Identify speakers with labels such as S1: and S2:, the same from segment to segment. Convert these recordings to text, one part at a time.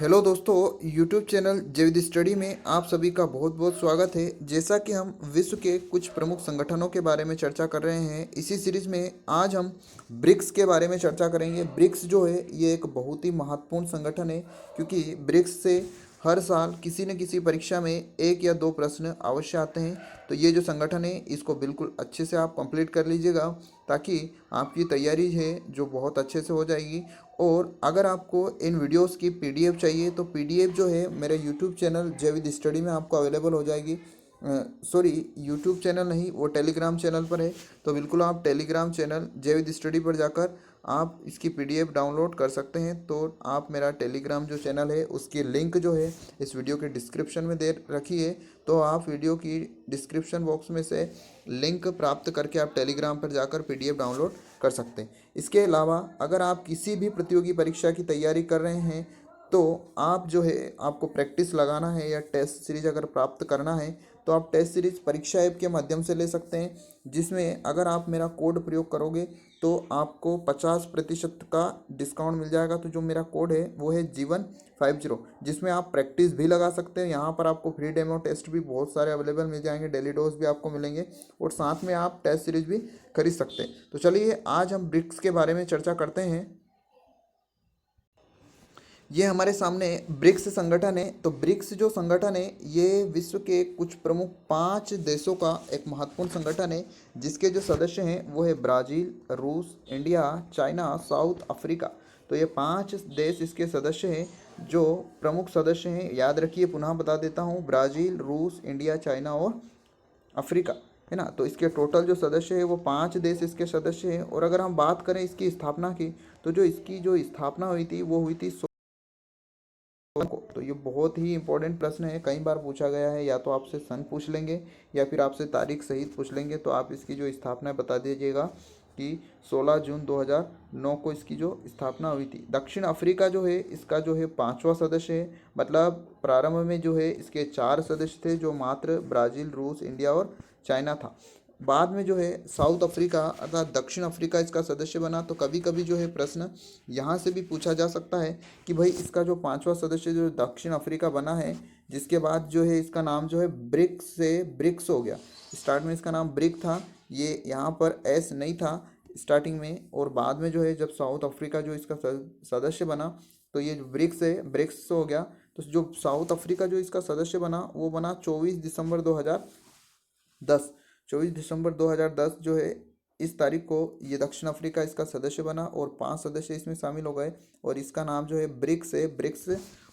S1: Hello दोस्तों, YouTube channel जैविद study में आप सभी का बहुत बहुत स्वागत है। जैसा कि हम विश्व के कुछ प्रमुख संगठनों के बारे में चर्चा कर रहे हैं, इसी सीरीज में आज हम ब्रिक्स के बारे में चर्चा करेंगे। ब्रिक्स जो है ये एक बहुत ही महत्वपूर्ण संगठन है, क्योंकि ब्रिक्स से हर साल किसी न किसी परीक्षा में एक या दो प्रश्न अवश्य आते हैं। तो ये जो संगठन है इसको बिल्कुल अच्छे से आप कंप्लीट कर लीजिएगा, ताकि आपकी तैयारी है जो बहुत अच्छे से हो जाएगी। और अगर आपको इन वीडियोस की पीडीएफ चाहिए तो पीडीएफ जो है मेरे यूट्यूब चैनल जैविद स्टडी में आपको अवेलेबल हो जाएगी। सॉरी, यूट्यूब चैनल नहीं, वो टेलीग्राम चैनल पर है। तो बिल्कुल आप टेलीग्राम चैनल जैविद स्टडी पर जाकर आप इसकी पीडीएफ डाउनलोड कर सकते हैं। तो आप मेरा टेलीग्राम जो चैनल है उसकी लिंक जो है इस वीडियो के डिस्क्रिप्शन में दे रखी है। तो आप वीडियो की डिस्क्रिप्शन बॉक्स में से लिंक प्राप्त करके आप टेलीग्राम पर जाकर पीडीएफ डाउनलोड कर सकते हैं। इसके अलावा अगर आप किसी भी प्रतियोगी परीक्षा की तैयारी कर रहे हैं तो आप जो है आपको प्रैक्टिस लगाना है या टेस्ट सीरीज अगर प्राप्त करना है तो आप टेस्ट सीरीज परीक्षा ऐप के माध्यम से ले सकते हैं, जिसमें अगर आप मेरा कोड प्रयोग करोगे तो आपको 50% का डिस्काउंट मिल जाएगा। तो जो मेरा कोड है वो है G150, जिसमें आप प्रैक्टिस भी लगा सकते हैं। यहाँ पर आपको फ्री डेमो टेस्ट भी बहुत सारे अवेलेबल मिल जाएंगे, डेली डोज भी आपको मिलेंगे और साथ में आप टेस्ट सीरीज भी खरीद सकते हैं। तो चलिए आज हम ब्रिक्स के बारे में चर्चा करते हैं। ये हमारे सामने ब्रिक्स संगठन है। तो ब्रिक्स जो संगठन है ये विश्व के कुछ प्रमुख 5 देशों का एक महत्वपूर्ण संगठन है, जिसके जो सदस्य हैं वो है ब्राज़ील, रूस, इंडिया, चाइना, साउथ अफ्रीका। तो ये 5 देश इसके सदस्य हैं। जो प्रमुख सदस्य हैं याद रखिए, पुनः बता देता हूँ, ब्राज़ील, रूस, इंडिया, चाइना और अफ्रीका, है ना। तो इसके टोटल जो सदस्य है वो 5 देश इसके सदस्य हैं। और अगर हम बात करें इसकी स्थापना की, तो जो इसकी जो स्थापना हुई थी वो हुई थी को। तो ये बहुत ही इंपॉर्टेंट प्रश्न है, कई बार पूछा गया है। या तो आपसे सन पूछ लेंगे या फिर आपसे तारीख सहित पूछ लेंगे। तो आप इसकी जो स्थापना बता दीजिएगा कि 16 जून 2009 को इसकी जो स्थापना हुई थी। दक्षिण अफ्रीका जो है इसका जो है 5वां सदस्य है। मतलब प्रारंभ में जो है इसके 4 सदस्य थे, जो मात्र ब्राज़ील, रूस, इंडिया और चाइना था। बाद में जो है साउथ अफ्रीका अर्थात दक्षिण अफ्रीका इसका सदस्य बना। तो कभी कभी जो है प्रश्न यहाँ से भी पूछा जा सकता है कि भाई इसका जो 5वां सदस्य जो दक्षिण अफ्रीका बना है, जिसके बाद जो है इसका नाम जो है ब्रिक्स से ब्रिक्स हो गया। स्टार्ट में इसका नाम ब्रिक था, ये यहाँ पर एस नहीं था स्टार्टिंग में, और बाद में जो है जब साउथ अफ्रीका जो इसका सदस्य बना तो ये जो ब्रिक्स है ब्रिक्स हो गया। तो जो साउथ अफ्रीका जो इसका सदस्य बना वो बना 24 दिसंबर 2010 जो है इस तारीख को ये दक्षिण अफ्रीका इसका सदस्य बना और 5 सदस्य इसमें शामिल हो गए और इसका नाम जो है ब्रिक्स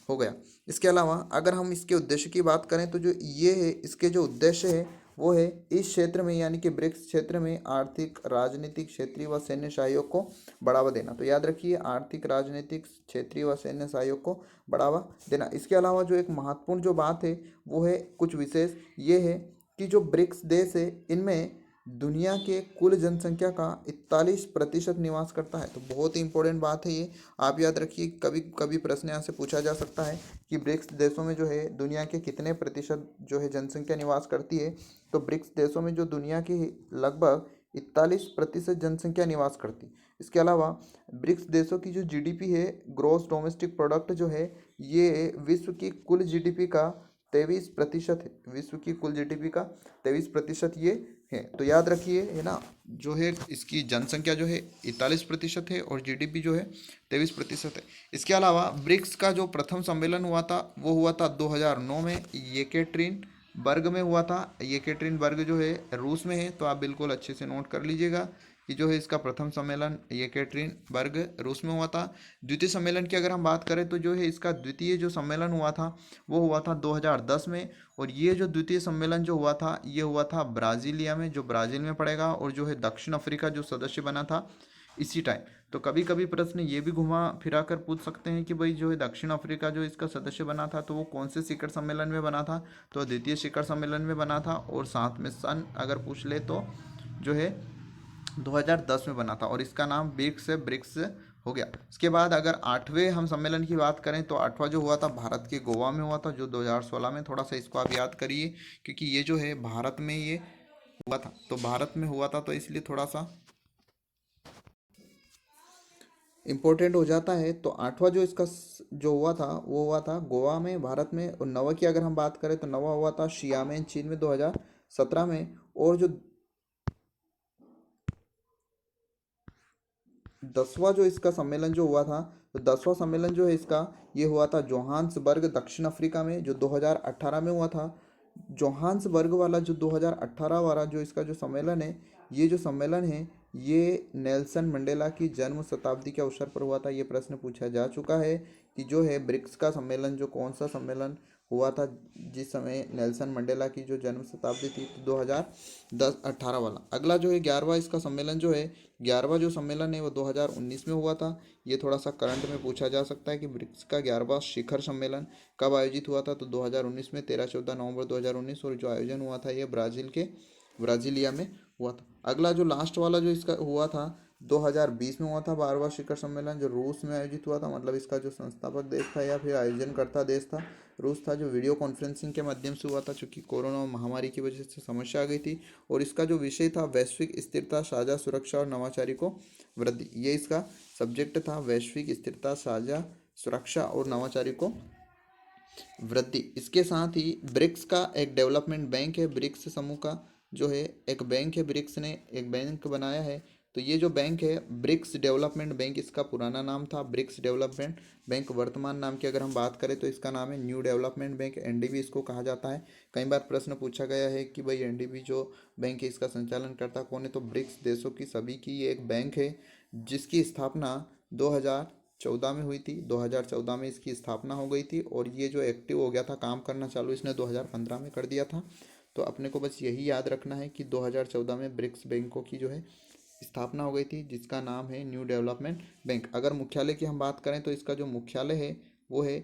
S1: हो गया। इसके अलावा अगर हम इसके उद्देश्य की बात करें तो जो ये है इसके जो उद्देश्य है वो है इस क्षेत्र में यानी कि ब्रिक्स क्षेत्र में आर्थिक, राजनीतिक, क्षेत्रीय व सैन्य सहयोग को बढ़ावा देना। तो याद रखिए, आर्थिक, राजनीतिक, क्षेत्रीय व सैन्य सहयोग को बढ़ावा देना। इसके अलावा जो एक महत्वपूर्ण जो बात है वो है कुछ विशेष ये है कि जो ब्रिक्स देश है इनमें दुनिया के कुल जनसंख्या का 41% निवास करता है। तो बहुत ही इंपॉर्टेंट बात है ये, आप याद रखिए। कभी कभी प्रश्न यहाँ से पूछा जा सकता है कि ब्रिक्स देशों में जो है दुनिया के कितने प्रतिशत जो है जनसंख्या निवास करती है। तो ब्रिक्स देशों में जो दुनिया की लगभग 41% जनसंख्या निवास करती। इसके अलावा ब्रिक्स देशों की जो जीडीपी है, ग्रॉस डोमेस्टिक प्रोडक्ट जो है, ये विश्व की कुल जीडीपी का 23% है। विश्व की कुल जीडीपी का 23% ये है। तो याद रखिए, है ना, जो है इसकी जनसंख्या जो है 41% है और जीडीपी जो है 23% है। इसके अलावा ब्रिक्स का जो प्रथम सम्मेलन हुआ था वो हुआ था 2009 में, येकेट्रिनबर्ग में हुआ था। येकेट्रिनबर्ग जो है रूस में है। तो आप बिल्कुल अच्छे से नोट कर लीजिएगा कि जो है इसका प्रथम सम्मेलन येकेट्रिनबर्ग रूस में हुआ था। द्वितीय सम्मेलन की अगर हम बात करें तो जो है इसका द्वितीय जो सम्मेलन हुआ था वो हुआ था 2010 में। और ये जो द्वितीय सम्मेलन जो हुआ था ये हुआ था ब्राज़ीलिया में, जो ब्राज़ील में पड़ेगा। और जो है दक्षिण अफ्रीका जो सदस्य बना था इसी टाइम। तो कभी कभी प्रश्न ये भी घुमा फिरा कर पूछ सकते हैं कि भाई जो है दक्षिण अफ्रीका जो इसका सदस्य बना था तो वो कौन से शिखर सम्मेलन में बना था। तो द्वितीय शिखर सम्मेलन में बना था और साथ में सन अगर पूछ ले तो जो है 2010 में बना था और इसका नाम ब्रिक्स हो गया। इसके बाद अगर 8वें हम सम्मेलन की बात करें तो 8वां जो हुआ था भारत के गोवा में हुआ था, जो 2016 में। थोड़ा सा इसको आप याद करिए क्योंकि ये जो है भारत में ये हुआ था, तो भारत में हुआ था तो इसलिए थोड़ा सा इम्पोर्टेंट हो जाता है। तो आठवां जो इसका जो हुआ था वो हुआ था गोवा में भारत में, और नवा की अगर हम बात करें तो नवा हुआ था शियामेन चीन में 2017 में। और जो 10वां जो इसका सम्मेलन जो हुआ था, तो 10वां सम्मेलन जो है इसका ये हुआ था जोहान्सबर्ग दक्षिण अफ्रीका में, जो 2018 में हुआ था। जोहान्सबर्ग वाला जो 2018 वाला जो इसका जो सम्मेलन है, ये जो सम्मेलन है ये नेल्सन मंडेला की जन्म शताब्दी के अवसर पर हुआ था। ये प्रश्न पूछा जा चुका है कि जो है ब्रिक्स का सम्मेलन जो कौन सा सम्मेलन हुआ था जिस समय नेल्सन मंडेला की जो जन्म शताब्दी थी, तो 2018 वाला। अगला जो है 11वां इसका सम्मेलन जो है, 11वां जो सम्मेलन है वो 2019 में हुआ था। ये थोड़ा सा करंट में पूछा जा सकता है कि ब्रिक्स का 11वां शिखर सम्मेलन कब आयोजित हुआ था, तो 2019 में 13-14 नवंबर 2019। और जो आयोजन हुआ था ये ब्राजीलिया में हुआ था। अगला जो लास्ट वाला जो इसका हुआ था 2020 में हुआ था 12वां शिखर सम्मेलन, जो रूस में आयोजित हुआ था। मतलब इसका जो संस्थापक देश था या फिर आयोजनकर्ता देश था रूस था, जो वीडियो कॉन्फ्रेंसिंग के माध्यम से हुआ था, क्योंकि कोरोना महामारी की वजह से समस्या आ गई थी। और इसका जो विषय था वैश्विक स्थिरता, साझा सुरक्षा और नवाचारी को वृद्धि, ये इसका सब्जेक्ट था, वैश्विक स्थिरता, साझा सुरक्षा और नवाचारी को वृद्धि। इसके साथ ही ब्रिक्स का एक डेवलपमेंट बैंक है, ब्रिक्स समूह का जो है एक बैंक है, ब्रिक्स ने एक बैंक बनाया है। तो ये जो बैंक है ब्रिक्स डेवलपमेंट बैंक, इसका पुराना नाम था ब्रिक्स डेवलपमेंट बैंक। वर्तमान नाम की अगर हम बात करें तो इसका नाम है न्यू डेवलपमेंट बैंक, एनडीबी इसको कहा जाता है। कई बार प्रश्न पूछा गया है कि भाई एनडीबी जो बैंक है इसका संचालन करता कौन है, तो ब्रिक्स देशों की सभी की ये एक बैंक है, जिसकी स्थापना 2014 में हुई थी। 2014 में इसकी स्थापना हो गई थी और ये जो एक्टिव हो गया था, काम करना चालू इसने 2015 में कर दिया था। तो अपने को बस यही याद रखना है कि 2014 में ब्रिक्स बैंकों की जो है स्थापना हो गई थी, जिसका नाम है न्यू डेवलपमेंट बैंक। अगर मुख्यालय की हम बात करें तो इसका जो मुख्यालय है वो है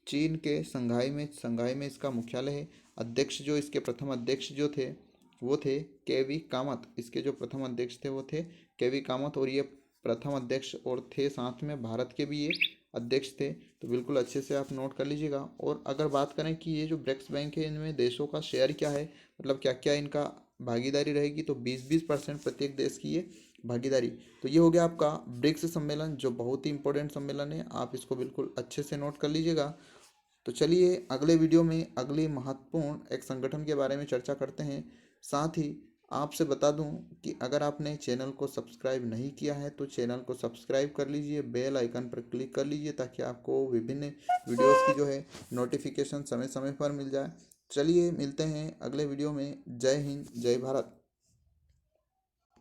S1: चीन के संघाई में इसका मुख्यालय है। अध्यक्ष जो इसके प्रथम अध्यक्ष जो थे वो थे केवी कामत। इसके जो प्रथम अध्यक्ष थे वो थे केवी कामत, और ये प्रथम अध्यक्ष और थे, साथ में भारत के भी ये अध्यक्ष थे। तो बिल्कुल अच्छे से आप नोट कर लीजिएगा। और अगर बात करें कि ये जो ब्रिक्स बैंक है इनमें देशों का शेयर क्या है, मतलब क्या क्या इनका भागीदारी रहेगी, तो 20-20% प्रत्येक देश की ये भागीदारी। तो ये हो गया आपका ब्रिक्स सम्मेलन, जो बहुत ही इंपॉर्टेंट सम्मेलन है, आप इसको बिल्कुल अच्छे से नोट कर लीजिएगा। तो चलिए अगले वीडियो में अगले महत्वपूर्ण एक संगठन के बारे में चर्चा करते हैं। साथ ही आपसे बता दूं कि अगर आपने चैनल को सब्सक्राइब नहीं किया है तो चैनल को सब्सक्राइब कर लीजिए, बेल आइकन पर क्लिक कर लीजिए, ताकि आपको विभिन्न वीडियोस की जो है नोटिफिकेशन समय समय पर मिल जाए। चलिए मिलते हैं अगले वीडियो में। जय हिंद, जय भारत।